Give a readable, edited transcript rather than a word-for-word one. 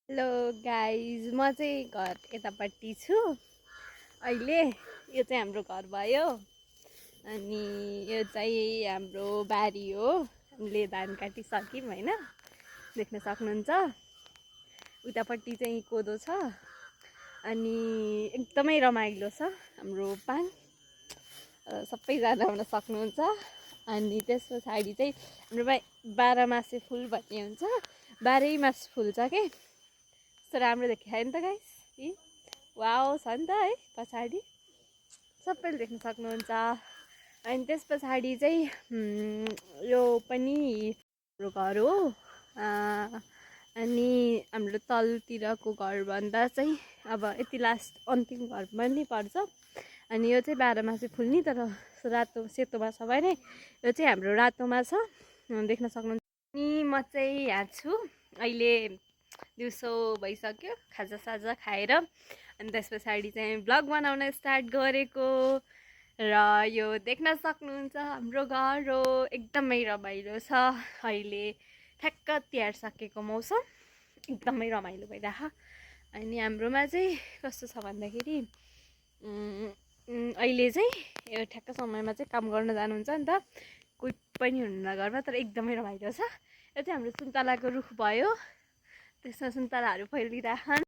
Hello guys, म चाहिँ घर यतापट्टि छु अहिले। यो चाहिँ हाम्रो घर भयो अनि यो चाहिँ हाम्रो बारी हो। हामीले धान काटिसक्यौँ होइन, देख्न सक्नुहुन्छ। उतापट्टि चाहिँ कोदो छ अनि एकदमै रमाइलो छ हाम्रो पाङ। सबैजना आउन सक्नुहुन्छ। अनि त्यस पछाडि चाहिँ हाम्रोमा 12 मासे फुल भन्ने हुन्छ, 12 मास फुल्छ के। कस्तो राम्रो देखियो नि त गाइस। वाउ छ नि त है, पछाडि सबैले देख्न सक्नुहुन्छ। अनि त्यस पछाडि चाहिँ यो पनि हाम्रो घर हो। अनि हाम्रो तलतिरको घरभन्दा चाहिँ अब यति लास्ट अन्तिम घर पनि पर्छ। अनि यो चाहिँ 12 मासे फुल्ने, तर रातो सेतोमा छ भने यो चाहिँ हाम्रो रातोमा छ, देख्न सक्नुहुन्छ। अनि म चाहिँ यहाँ छु अहिले, दिउँसो भइसक्यो, खाजासाजा खाएर। अनि त्यस पछाडि चाहिँ भ्लग बनाउन स्टार्ट गरेको। र यो देख्न सक्नुहुन्छ हाम्रो घर हो। एकदमै रमाइलो छ अहिले, ठ्याक्क तिहार सकेको मौसम, एकदमै रमाइलो भइरहेको। अनि हाम्रोमा चाहिँ कस्तो छ भन्दाखेरि अहिले चाहिँ यो ठ्याक्क समयमा चाहिँ काम गर्न जानुहुन्छ नि त, कोही पनि हुनुहुन्न घरमा, तर एकदमै रमाइलो छ। यो चाहिँ हाम्रो सुन्तलाको रुख भयो, त्यसमा सुन्तलाहरू फैलिरहेछन्।